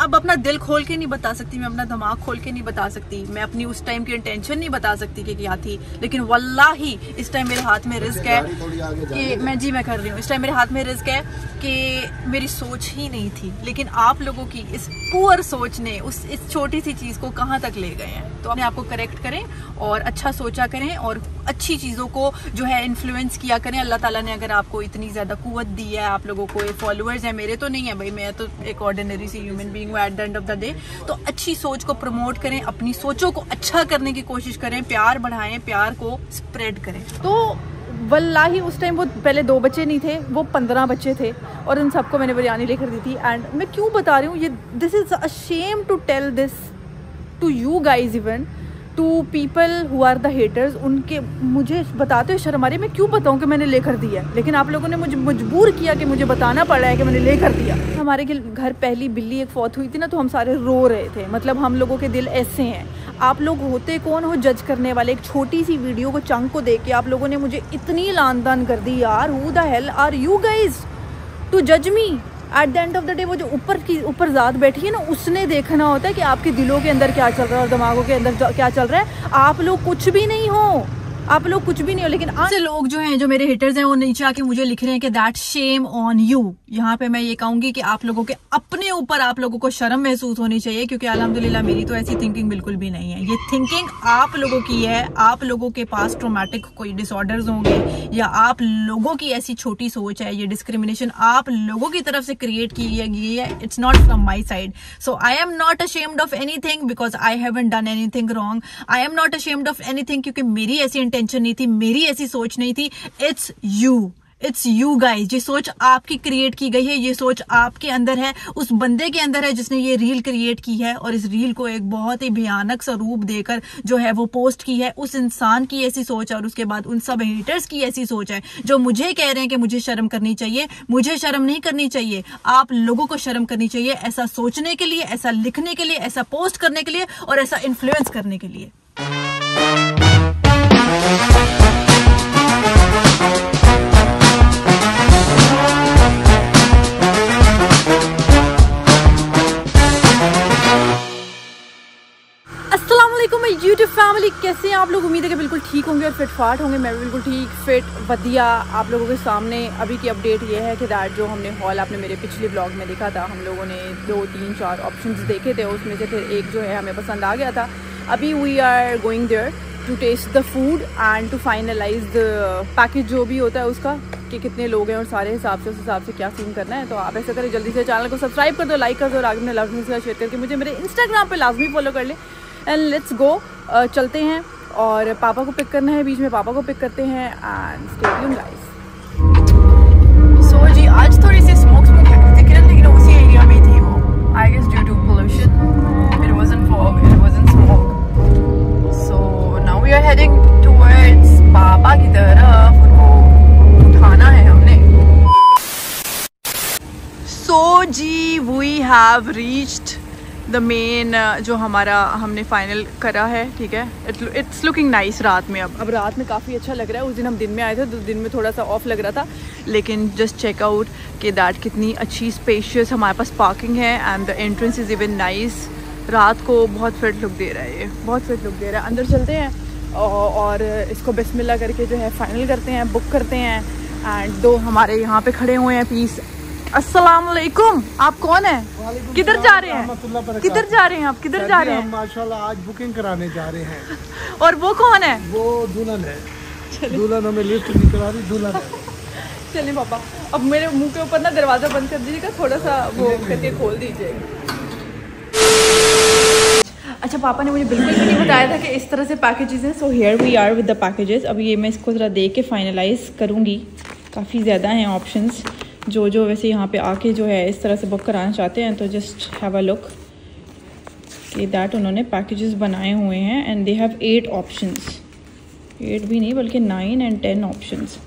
अब अपना दिल खोल के नहीं बता सकती, मैं अपना दिमाग खोल के नहीं बता सकती, मैं अपनी उस टाइम की इंटेंशन नहीं बता सकती कि क्या थी, लेकिन वल्लाही इस टाइम मेरे हाथ में रिस्क है कि मैं कर रही हूँ, इस टाइम मेरे हाथ में रिस्क है कि मेरी सोच ही नहीं थी, लेकिन आप लोगों की इस पुअर सोच ने इस छोटी सी चीज़ को कहाँ तक ले गए हैं। तो अपने आप को करेक्ट करें और अच्छा सोचा करें और अच्छी चीज़ों को जो है इन्फ्लुएंस किया करें। अल्लाह ताला ने अगर आपको इतनी ज़्यादा कुव्वत दी है, आप लोगों को फॉलोअर्स हैं, मेरे तो नहीं है भाई, मैं तो एक ऑर्डिनरी सी ह्यूमन बीइंग हूँ eight the end of the day. तो अच्छी सोच को प्रमोट करें, अपनी सोचों को अच्छा करने की कोशिश करें, प्यार बढ़ाएं, प्यार को स्प्रेड करें। तो वल्लाही उस टाइम वो पहले 2 बच्चे नहीं थे, वो 15 बच्चे थे और उन सबको मैंने बिरयानी लेकर दी थी। एंड मैं क्यों बता रही हूँ ये, this is a shame to tell this to you guys, even to people who are the haters. उनके मुझे बताते हुए शर्म आ रही है, मैं क्यों बताऊँ कि मैंने लेकर दिया, लेकिन आप लोगों ने मुझे मजबूर किया कि मुझे बताना पड़ रहा है कि मैंने लेकर दिया। हमारे घर पहली बिल्ली एक फौत हुई थी ना, तो हम सारे रो रहे थे। मतलब हम लोगों के दिल ऐसे हैं। आप लोग होते कौन हो जज करने वाले? एक छोटी सी वीडियो को चंक को देख के आप लोगों ने मुझे इतनी लानदान कर दी यार। Who the hell are you guys to जज me? At the end of the day वो जो ऊपर ज़ात बैठी है ना, उसने देखना होता है कि आपके दिलों के अंदर क्या चल रहा है और दिमागों के अंदर क्या चल रहा है। आप लोग कुछ भी नहीं हो, आप लोग कुछ भी नहीं हो। लेकिन आज से लोग जो हैं, जो मेरे हेटर्स हैं, वो नीचे आके मुझे लिख रहे हैं कि दैट शेम ऑन यू। यहाँ पे मैं ये कहूंगी कि आप लोगों के अपने ऊपर आप लोगों को शर्म महसूस होनी चाहिए, क्योंकि अल्हम्दुलिल्लाह मेरी तो ऐसी थिंकिंग बिल्कुल भी नहीं है। ये थिंकिंग आप लोगों की है। आप लोगों के पास ट्रोमेटिक कोई डिसऑर्डर्स होंगे या आप लोगों की ऐसी छोटी सोच है। ये डिस्क्रिमिनेशन आप लोगों की तरफ से क्रिएट की गई है, it's not from my side. So I am not ashamed of anything because I haven't done anything wrong. I am not ashamed of anything क्योंकि मेरी ऐसी टेंशन नहीं थी, मेरी ऐसी सोच नहीं थी। It's you guys. ये सोच आपकी क्रिएट की गई है, ये सोच आपके अंदर है, उस बंदे के अंदर है जिसने ये रील क्रिएट की है और इस रील को एक बहुत ही भयानक सा रूप देकर जो है वो पोस्ट की है। उस इंसान की ऐसी सोच है और उसके बाद उन सब हेटर्स की ऐसी सोच है जो मुझे कह रहे हैं कि मुझे शर्म करनी चाहिए। मुझे शर्म नहीं करनी चाहिए, आप लोगों को शर्म करनी चाहिए ऐसा सोचने के लिए, ऐसा लिखने के लिए, ऐसा पोस्ट करने के लिए और ऐसा इन्फ्लुएंस करने के लिए। यूट्यूब फैमिली, कैसे हैं आप लोग? उम्मीद है कि बिल्कुल ठीक होंगे और फिट फाट होंगे। मैं भी बिल्कुल ठीक फिट बढ़िया आप लोगों के सामने। अभी की अपडेट ये है कि दैट जो हमने हॉल आपने मेरे पिछले ब्लॉग में देखा था, हम लोगों ने 2, 3, 4 ऑप्शंस देखे थे, उसमें से फिर एक जो है हमें पसंद आ गया था। अभी we are going there to test the food and to finalise the package जो भी होता है उसका, कि कितने लोग हैं और सारे हिसाब से उस हिसाब से क्या सीन करना है। तो आप ऐसा करें, जल्दी से चैनल को सब्सक्राइब कर दो, लाइक कर दो और आगे में लाजमी से शेयर करके मुझे मेरे इंस्टाग्राम पे लाजमी फॉलो कर ले। एंड लेट्स गो, चलते हैं और पापा को पिक करना है, बीच में पापा को पिक करते हैं। And stay tuned guys. So जी आज थोड़ी सी स्मोक दिख रही है, लेकिन उसी एरिया में थी वो, I guess due to pollution. It wasn't fog, it wasn't smoke. So now we are heading towards पापा की तरफ, उनको उठाना है हमने। सो जी we have reached the main, जो हमारा हमने फाइनल करा है, ठीक है। It's looking nice. रात में अब रात में काफ़ी अच्छा लग रहा है। उस दिन हम दिन में आए थे तो दिन में थोड़ा सा ऑफ लग रहा था, लेकिन जस्ट चेकआउट कि दैट कितनी अच्छी स्पेशियस हमारे पास पार्किंग है and the entrance is even nice. रात को बहुत फिट लुक दे रहा है, ये बहुत फिट लुक दे रहा है। अंदर चलते हैं और इसको बिस्मिल्लाह करके जो है फाइनल करते हैं, बुक करते हैं। एंड 2 हमारे यहाँ पे खड़े हुए हैं पीस। अस्सलाम वालेकुम, आप कौन हैं? किधर जा रहे हैं? किधर जा रहे हैं आप? किधर जा रहे हैं? माशाल्लाह आज बुकिंग कराने जा रहे हैं। और वो कौन है? वो दुल्हन है। दुल्हन हमें लिफ्ट नहीं करा रही, दुल्हन है। चलिए पापा, अब मेरे मुंह के ऊपर ना दरवाजा बंद कर दीजिएगा, थोड़ा सा वो करके खोल दीजिएगा। अच्छा, पापा ने मुझे बिल्कुल भी नहीं बताया था कि इस तरह से पैकेजेस हैं। So here we are with the packages. अब ये मैं इसको ज़रा देख के फाइनलाइज करूँगी। काफ़ी ज़्यादा हैं ऑप्शंस। जो वैसे यहाँ पे आके जो है इस तरह से बुक कराना चाहते हैं तो जस्ट हैव अ लुक कि दैट उन्होंने पैकेजेस बनाए हुए हैं एंड दे हैव 8 ऑप्शंस। 8 भी नहीं बल्कि 9 and 10 options.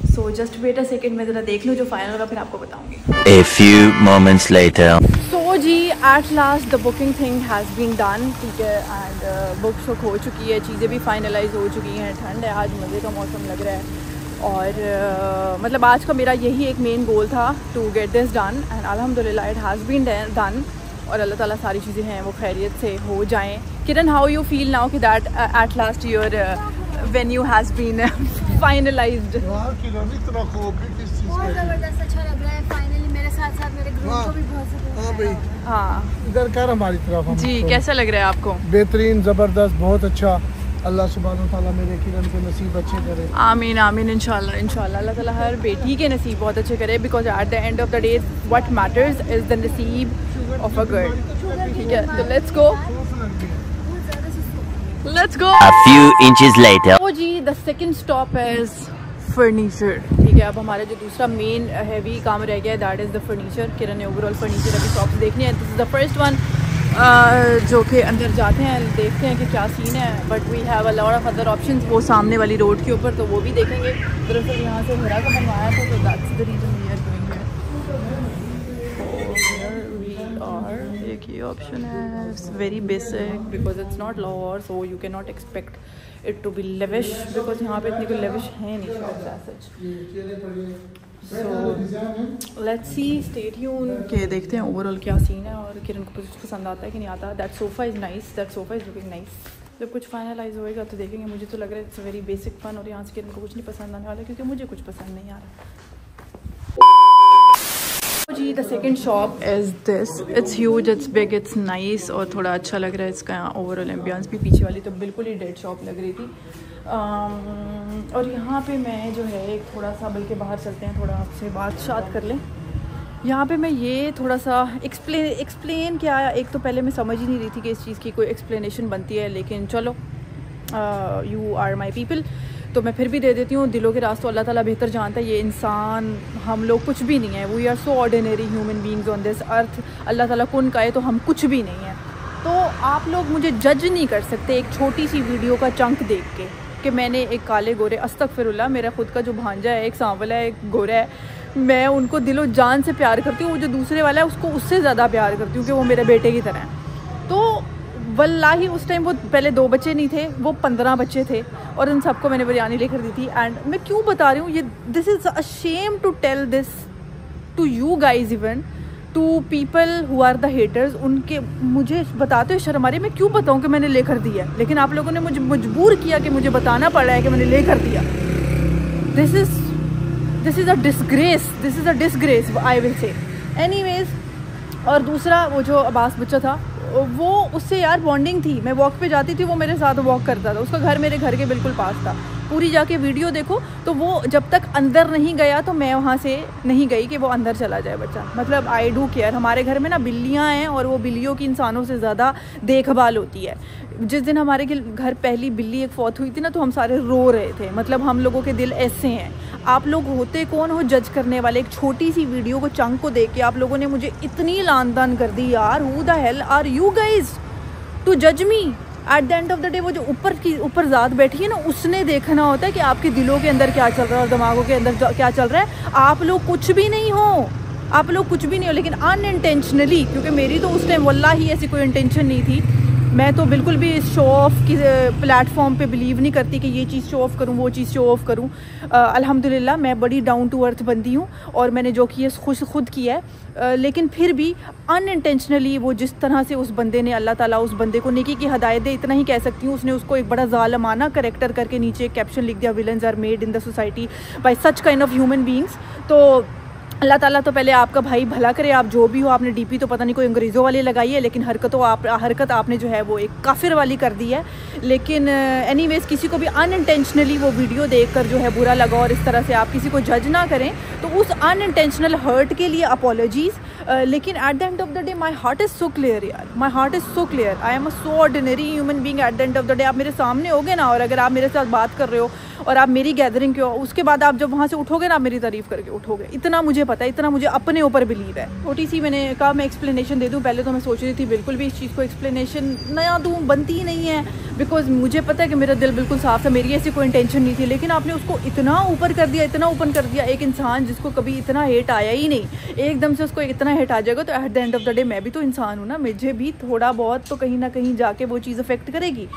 So just wait a second, मैं ज़रा देख लूँ जो फाइनल होगा फिर आपको बताऊँगी। A few moments later. So जी at last the booking thing has been done, ठीक है। एंड बुक शुक हो चुकी है, चीज़ें भी फाइनलाइज हो चुकी हैं। ठंड है आज, मज़े का मौसम लग रहा है। और मतलब आज का मेरा यही एक मेन गोल था, to get this done and अल्हम्दुलिल्लाह इट हैज़ बीन डन। और अल्लाह ताला सारी चीज़ें हैं वो खैरियत से हो जाएं। Kiran, how you feel now कि that at last your venue has been finalised? इतना खूब किस चीज़ बहुत ज़बरदस्त, अच्छा लग रहा है। फाइनली मेरे साथ साथ मेरे ग्रुप को भी बहुत ज़बरदस्त भाई हाँ इधर कर हमारी तरफ हम जी, कैसा लग रहा है आपको? बेहतरीन, ज़बरदस्त, बहुत अच्छा। अल्लाह सुब्हान व तआला मेरे किरण के नसीब अच्छे करे। आमीन आमीन, इंशाल्लाह इंशाल्लाह। अल्लाह ताला हर बेटी के नसीब बहुत अच्छे करे, because at the end of the day what matters is the नसीब ऑफ अ गर्ल। ठीक है, तो let's go let's go. A few inches later. ओ जी, the second stop is furniture. ठीक है, अब हमारा जो दूसरा मेन हैवी काम रह गया है दैट इज़ द फर्नीचर। किरण ने ओवरऑल फर्नीचर अभी शॉप देखनी है। This is the first one जो कि अंदर जाते हैं, देखते हैं कि क्या सीन है, but we have a lot of other options वो सामने वाली रोड के ऊपर, तो वो भी देखेंगे। दरअसल यहाँ से मेरा का बनवाया था, तो that's the reason we are doing it. एक ये ऑप्शन है, it's very basic because it's not lower, so you can not expect it to be lavish, because यहाँ पे इतनी कोई लेविश है नहीं शायद। So let's see, stay tune के देखते हैं ओवरऑल क्या सीन है और किरण को कुछ पसंद आता है कि नहीं आता। That sofa is nice, that sofa is looking nice. जब कुछ फाइनलाइज होएगा तो देखेंगे। मुझे तो लग रहा है इट्स वेरी बेसिक फन, और यहाँ से किरण को कुछ नहीं पसंद आने वाला क्योंकि मुझे कुछ पसंद नहीं आ रहा। जी, the second shop is this. It's huge, it's big, it's nice और थोड़ा अच्छा लग रहा है इसका ओवरऑल एम्बियंस भी। पीछे वाली तो बिल्कुल ही डेड शॉप लग रही थी। और यहाँ पे मैं जो है एक थोड़ा सा, बल्कि बाहर चलते हैं, थोड़ा आपसे बात कर लें। यहाँ पे मैं ये थोड़ा सा एक्सप्लेन क्या, एक तो पहले मैं समझ ही नहीं रही थी कि इस चीज़ की कोई एक्सप्लेनेशन बनती है, लेकिन चलो यू आर माई पीपल, तो मैं फिर भी दे देती हूँ। दिलों के रास्तों अल्लाह ताला बेहतर जानता है। ये इंसान, हम लोग कुछ भी नहीं है। We are so ordinary human beings on this earth. अल्लाह ताला कुन का है तो हम कुछ भी नहीं है। तो आप लोग मुझे जज नहीं कर सकते एक छोटी सी वीडियो का चंक देख के कि मैंने एक काले गोरे, अस्तगफिरुल्लाह, मेरा खुद का जो भांजा है, एक सांवला है, एक गोरा है, मैं उनको दिलो जान से प्यार करती हूँ। वो जो दूसरे वाला है उसको उससे ज़्यादा प्यार करती हूँ कि वो मेरे बेटे की तरह है। तो वल्लाही उस टाइम वो पहले 2 बच्चे नहीं थे, वो 15 बच्चे थे, और उन सबको मैंने बिरयानी लेकर दी थी। एंड मैं क्यों बता रही हूँ ये, this is a shame to tell this to you guys, even to people who are the haters. उनके मुझे बताते हुए शर्म आ रही है। मैं क्यों बताऊँ कि मैंने लेकर दिया, लेकिन आप लोगों ने मुझे मजबूर किया कि मुझे बताना पड़ रहा है कि मैंने लेकर दिया। This is a disgrace, this is a disgrace, I will say. Anyways, और दूसरा वो जो अब्बास बच्चा था, वो उससे यार बॉन्डिंग थी। मैं वॉक पे जाती थी, वो मेरे साथ वॉक करता था। उसका घर मेरे घर के बिल्कुल पास था। पूरी जाके वीडियो देखो तो वो जब तक अंदर नहीं गया तो मैं वहाँ से नहीं गई कि वो अंदर चला जाए बच्चा। मतलब आई डू केयर। हमारे घर में ना बिल्लियाँ हैं और वो बिल्लियों की इंसानों से ज़्यादा देखभाल होती है। जिस दिन हमारे घर पहली बिल्ली एक फौत हुई थी ना, तो हम सारे रो रहे थे। मतलब हम लोगों के दिल ऐसे हैं। आप लोग होते कौन हो जज करने वाले? एक छोटी सी वीडियो को, चंक को देख के आप लोगों ने मुझे इतनी लानदान कर दी यार। Who the hell are you guys to जज me? At the end of the day वो जो ऊपर ज़ात बैठी है ना, उसने देखना होता है कि आपके दिलों के अंदर क्या चल रहा है और दिमागों के अंदर क्या चल रहा है। आप लोग कुछ भी नहीं हो, आप लोग कुछ भी नहीं हो, लेकिन अनइंटेंशनली, क्योंकि मेरी तो उस टाइम वल्लाही ऐसी कोई इंटेंशन नहीं थी। मैं तो बिल्कुल भी इस शो ऑफ की प्लेटफॉर्म पे बिलीव नहीं करती कि ये चीज़ शो ऑफ़ करूँ, वो चीज़ शो ऑफ़ करूँ। अल्हम्दुलिल्लाह मैं बड़ी डाउन टू अर्थ बंदी हूँ और मैंने जो किया खुद किया है। लेकिन फिर भी अनइंटेंशनली वो जिस तरह से उस बंदे ने, अल्लाह ताला उस बंदे को नेकी की हदायत दे, इतना ही कह सकती हूँ। उसने उसको एक बड़ा ज़ालिमाना करैक्टर करके नीचे एक कैप्शन लिख दिया, villains are made in the society by such kind of human beings. तो अल्लाह ताला तो पहले आपका भाई भला करे। आप जो भी हो, आपने डीपी तो पता नहीं कोई अंग्रेज़ों वाली लगाई है, लेकिन हरकत आपने जो है वो एक काफिर वाली कर दी है। लेकिन एनीवेज, किसी को भी अनइंटेंशनली वो वीडियो देखकर जो है बुरा लगा और इस तरह से आप किसी को जज ना करें, तो उस अनइंटेंशनल हर्ट के लिए अपॉलॉजीज़। लेकिन at the end of the day my heart is so clear यार, my heart is so clear. I am a so ordinary human being. At the end of the day आप मेरे सामने होगे ना, और अगर आप मेरे साथ बात कर रहे हो और आप मेरी गैदरिंग के हो, उसके बाद आप जब वहाँ से उठोगे ना, आप मेरी तारीफ़ करके उठोगे। इतना मुझे पता है, इतना मुझे अपने ऊपर बिलीव है। छोटी सी मैंने कहा मैं एक्सप्लेनेशन दे दूँ। पहले तो मैं सोच रही थी बिल्कुल भी इस चीज़ को एक्सप्लेनेशन नया दूँ, बनती ही नहीं है, बिकॉज मुझे पता है कि मेरा दिल बिल्कुल साफ है, मेरी ऐसी कोई इंटेंशन नहीं थी। लेकिन आपने उसको इतना ऊपर कर दिया, इतना ऊपर कर दिया। एक इंसान जिसको कभी इतना हेट आया ही नहीं, एकदम से उसको इतना हेट आ जाएगा, तो eight the end of the day मैं भी तो इंसान हूँ ना, मुझे भी थोड़ा बहुत तो कहीं ना कहीं जाके वो चीज़ अफेक्ट करेगी।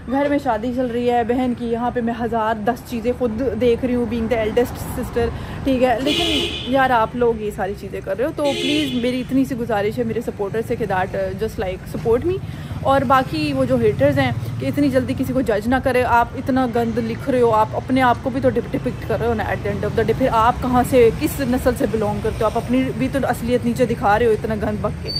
घर में शादी चल रही है बहन की, यहाँ पे मैं 1010 चीज़ें खुद देख रही हूँ बीइंग द एल्डेस्ट सिस्टर, ठीक है। लेकिन यार आप लोग ये सारी चीज़ें कर रहे हो, तो प्लीज़ मेरी इतनी सी गुजारिश है मेरे सपोर्टर से कि that just like support me. और बाकी वो जो हेटर्स हैं कि इतनी जल्दी किसी को जज ना करे, आप इतना गंद लिख रहे हो, आप अपने आप को भी तो डिपिक्ट कर रहे हो ना eight the end of the day. फिर आप कहाँ से, किस नस्ल से बिलोंग करते हो, आप अपनी भी तो असलियत नीचे दिखा रहे हो इतना गंद बक के,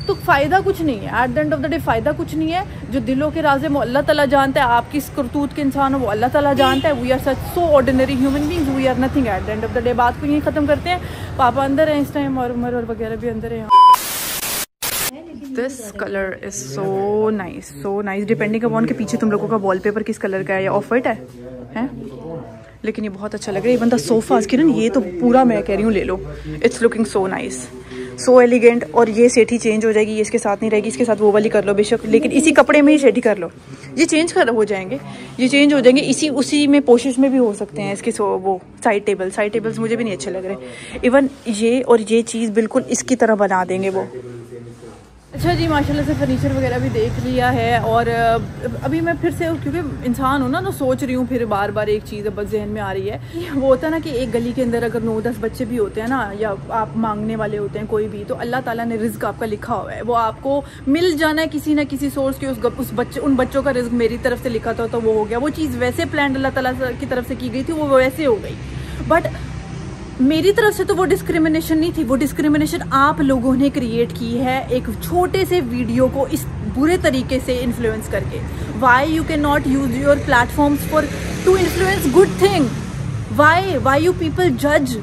तो फ़ायदा कुछ नहीं है। Eight the end of the day फ़ायदा कुछ नहीं है। जो दिलों के राज़ है वो अल्लाह ताला जानता है, आप किस करतूत के इंसान हो वो अल्लाह ताला जानता है। We are such so ordinary human beings, we are nothing at the end of the day. बात को यहीं ख़त्म करते हैं। पापा अंदर हैं इस टाइम और उमर और वगैरह भी अंदर हैं। This colour is so nice depending upon के पीछे तुम लोगों का वॉलपेपर किस कलर का है, या ऑफ वाइट है? लेकिन ये बहुत अच्छा लग रहा है। ये बंदा सोफाज की ना, ये तो पूरा मैं कह रही हूँ ले लो, it's looking so nice, so elegant. और ये सेठी चेंज हो जाएगी, ये इसके साथ नहीं रहेगी, इसके साथ वो वाली कर लो बेशक, लेकिन इसी कपड़े में ही सेठी कर लो। ये चेंज हो जाएंगे, ये चेंज हो जाएंगे, उसी में पोशिश में भी हो सकते हैं इसके। वो साइड टेबल्स मुझे भी नहीं अच्छे लग रहे। इवन ये और ये चीज़ बिल्कुल इसकी तरह बना देंगे वो। अच्छा जी, माशाल्लाह से फर्नीचर वगैरह भी देख लिया है। और अभी मैं फिर से, क्योंकि इंसान हूँ ना, तो सोच रही हूँ फिर बार बार एक चीज़ बस जहन में आ रही है। वो होता है ना कि एक गली के अंदर अगर 9-10 बच्चे भी होते हैं ना, या आप मांगने वाले होते हैं कोई भी, तो अल्लाह ताला ने रिज़्क आपका लिखा हुआ है, वो आपको मिल जाना है किसी ना किसी सोर्स के। उन बच्चों का रिज़्क मेरी तरफ से लिखा था तो वो हो गया। वो चीज़ वैसे प्लान अल्लाह ताला की तरफ से की गई थी, वो वैसे हो गई। बट मेरी तरफ से तो वो डिस्क्रिमिनेशन नहीं थी, वो डिस्क्रिमिनेशन आप लोगों ने क्रिएट की है एक छोटे से वीडियो को इस बुरे तरीके से इन्फ्लुएंस करके। Why you can not use your platforms for to influence good thing? Why you people जज?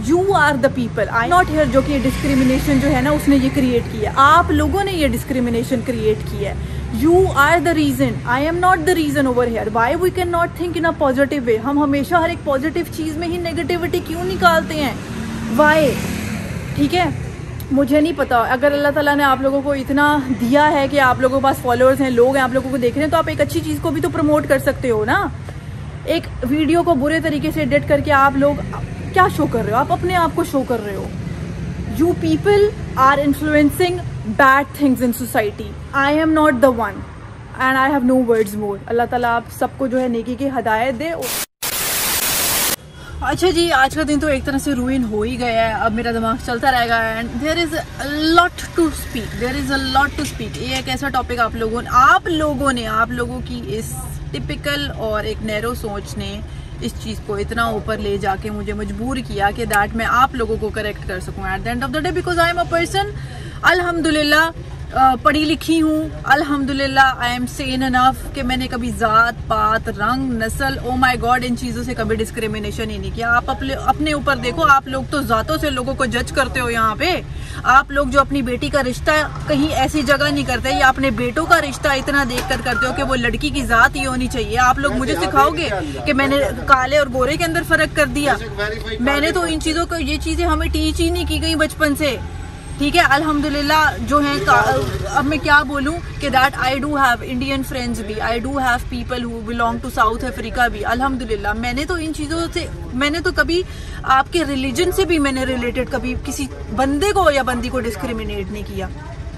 You are the people, I not here. जो कि डिस्क्रिमिनेशन जो है ना, उसने ये क्रिएट की है, आप लोगों ने ये डिस्क्रिमिनेशन क्रिएट की है। You are the reason, I am not the reason over here. Why we cannot think in a positive way? हम हमेशा हर एक पॉजिटिव चीज़ में ही नेगेटिविटी क्यों निकालते हैं? Why? ठीक है, मुझे नहीं पता। अगर अल्लाह ताला ने आप लोगों को इतना दिया है कि आप लोगों के पास फॉलोअर्स हैं, लोग हैं, आप लोगों को देख रहे हैं, तो आप एक अच्छी चीज़ को भी तो प्रमोट कर सकते हो ना। एक वीडियो को बुरे तरीके से एडिट करके आप लोग क्या शो कर रहे हो? आप अपने आप को शो कर रहे हो। You people are influencing bad things in society. I am not the one and I have no words more. अल्लाह ताला आप सबको जो है नेकी की हिदायत दे। अच्छा जी, आज का दिन तो एक तरह से रूइन हो ही गया है, अब मेरा दिमाग चलता रहेगा। And there is a lot to speak. ये एक ऐसा टॉपिक आप लोगों की इस टिपिकल और एक नैरो सोच ने इस चीज़ को इतना ऊपर ले जाके मुझे मजबूर किया कि दैट मैं आप लोगों को करेक्ट कर सकूं eight the end of the day, because I am a person, अल्हम्दुलिल्लाह पढ़ी लिखी हूँ, अल्हम्दुलिल्लाह आई एम सेन इनफ कि मैंने कभी जात पात रंग नस्ल ओ माय गॉड इन चीज़ों से कभी डिस्क्रिमिनेशन ही नहीं किया। आप अपने ऊपर देखो, आप लोग तो जातों से लोगों को जज करते हो। यहाँ पे आप लोग जो अपनी बेटी का रिश्ता कहीं ऐसी जगह नहीं करते, या अपने बेटों का रिश्ता इतना देख कर करते हो कि वो लड़की की जात ही होनी चाहिए। आप लोग मुझे सिखाओगे कि मैंने काले और गोरे के अंदर फर्क कर दिया? मैंने तो इन चीज़ों को, ये चीज़ें हमें टीच ही नहीं की गई बचपन से, ठीक है। अल्हम्दुलिल्लाह जो है, अब मैं क्या बोलूँ कि that I do have Indian friends भी, I do have people who belong to South Africa भी, अल्हम्दुलिल्लाह। मैंने तो इन चीज़ों से, मैंने तो कभी आपके रिलीजन से भी मैंने रिलेटेड कभी किसी बंदे को या बंदी को डिस्क्रिमिनेट नहीं किया।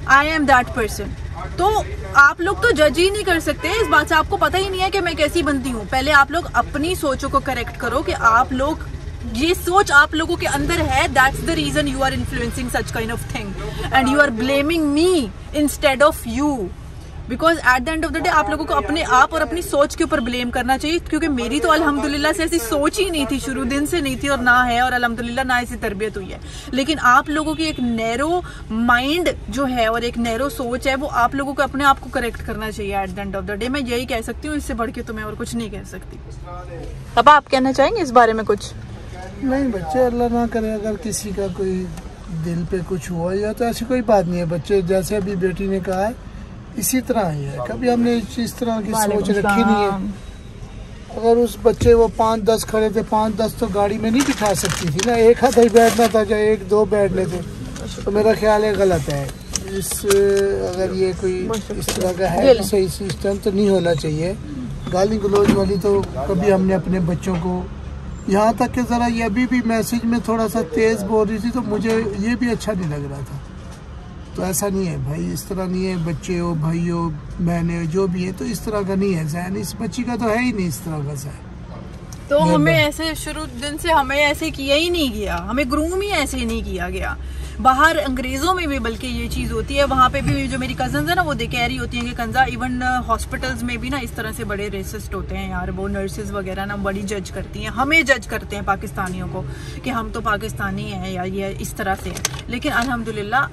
I am that person. तो आप लोग तो जज ही नहीं कर सकते, इस बात से आपको पता ही नहीं है कि मैं कैसी बंदी हूँ। पहले आप लोग अपनी सोचों को करेक्ट करो कि आप लोग, ये सोच आप लोगों के अंदर है, that's the reason you are influencing such kind of thing and you are blaming me instead of you, because at the end of the day आप लोगों को अपने आप और अपनी सोच के ऊपर ब्लेम करना चाहिए। क्योंकि मेरी तो अल्हम्दुलिल्लाह से ऐसी सोच ही नहीं थी, शुरू दिन से नहीं थी और ना है, और अल्हम्दुलिल्लाह ना ऐसी तरबियत हुई है। लेकिन आप लोगों की एक नैरो माइंड जो है और एक नैरो सोच है, वो आप लोगों को अपने आप को करेक्ट करना चाहिए eight the end of the day. मैं यही कह सकती हूँ, इससे बढ़ के तो मैं और कुछ नहीं कह सकती। अब आप कहना चाहेंगे इस बारे में कुछ? नहीं बच्चे, अल्लाह ना करे अगर किसी का कोई दिल पे कुछ हुआ या तो ऐसी कोई बात नहीं है। बच्चे जैसे अभी बेटी ने कहा है इसी तरह ही है, कभी हमने इस तरह की सोच रखी नहीं है। अगर उस बच्चे वो 5-10 खड़े थे, 5-10 तो गाड़ी में नहीं बिठा सकती थी ना, एक हाथ ही बैठना था, चाहे 1-2 बैठने थे, तो मेरा ख्याल है गलत है। अगर ये कोई इस तरह का है सही सिस्टम तो नहीं होना चाहिए। गाली गलौज वाली तो कभी हमने अपने बच्चों को, यहाँ तक कि ज़रा ये अभी भी मैसेज में थोड़ा सा तेज़ बोल रही थी तो मुझे ये भी अच्छा नहीं लग रहा था। तो ऐसा नहीं है भाई, इस तरह नहीं है। बच्चे हो, भाई हो, बहनें जो भी है, तो इस तरह का नहीं है जहन। इस बच्ची का तो है ही नहीं इस तरह का जहन। तो हमें ऐसे शुरू दिन से हमें ऐसे किया ही नहीं गया, हमें ग्रूम ही ऐसे नहीं किया गया। बाहर अंग्रेजों में भी बल्कि ये चीज होती है, वहाँ पे भी जो मेरी कजन है ना वो कह रही होती है कि कंजा इवन हॉस्पिटल्स में भी ना इस तरह से बड़े रेसिस्ट होते हैं यार, वो नर्सेज वगैरह ना बड़ी जज करती हैं, हमें जज करते हैं पाकिस्तानियों को कि हम तो पाकिस्तानी हैं या ये इस तरह से। लेकिन अल्हम्दुलिल्लाह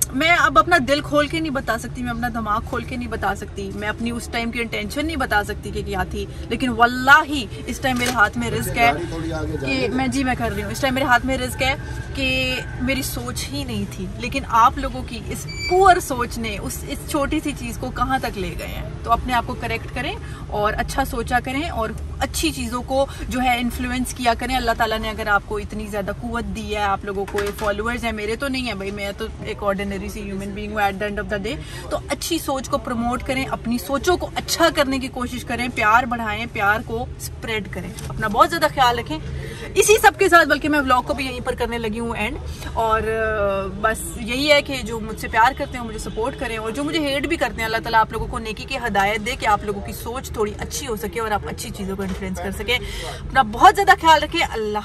मैं अब अपना दिल खोल के नहीं बता सकती, मैं अपना दिमाग खोल के नहीं बता सकती, मैं अपनी उस टाइम की इंटेंशन नहीं बता सकती कि क्या थी। लेकिन वल्लाही इस टाइम मेरे हाथ में रिस्क है कि मैं कर रही हूँ। इस टाइम मेरे हाथ में रिस्क है कि मेरी सोच ही नहीं थी, लेकिन आप लोगों की इस पुअर सोच ने इस छोटी सी चीज़ को कहाँ तक ले गए हैं। तो अपने आप को करेक्ट करें और अच्छा सोचा करें और अच्छी चीज़ों को जो है इन्फ्लुएंस किया करें। अल्लाह ताला ने अगर आपको इतनी ज़्यादा कुव्वत दी है, आप लोगों को फॉलोअर्स हैं, मेरे तो नहीं है भाई, मैं तो एक ऑर्डिनरी सी ह्यूमन बीइंग हूँ eight the end of the day. तो अच्छी सोच को प्रमोट करें, अपनी सोचों को अच्छा करने की कोशिश करें, प्यार बढ़ाएं, प्यार को स्प्रेड करें, अपना बहुत ज़्यादा ख्याल रखें। इसी सब के साथ बल्कि मैं व्लॉग को भी यहीं पर करने लगी हूँ एंड, और बस यही है कि जो मुझसे प्यार करते हैं मुझे सपोर्ट करें, और जो मुझे हेट भी करते हैं अल्लाह ताला आप लोगों को नेकी की हदायत दे कि आप लोगों की सोच थोड़ी अच्छी हो सके और आप अच्छी चीज़ों को इन्फ्लुएंस कर सके। अपना बहुत ज़्यादा ख्याल रखिए। अल्लाह।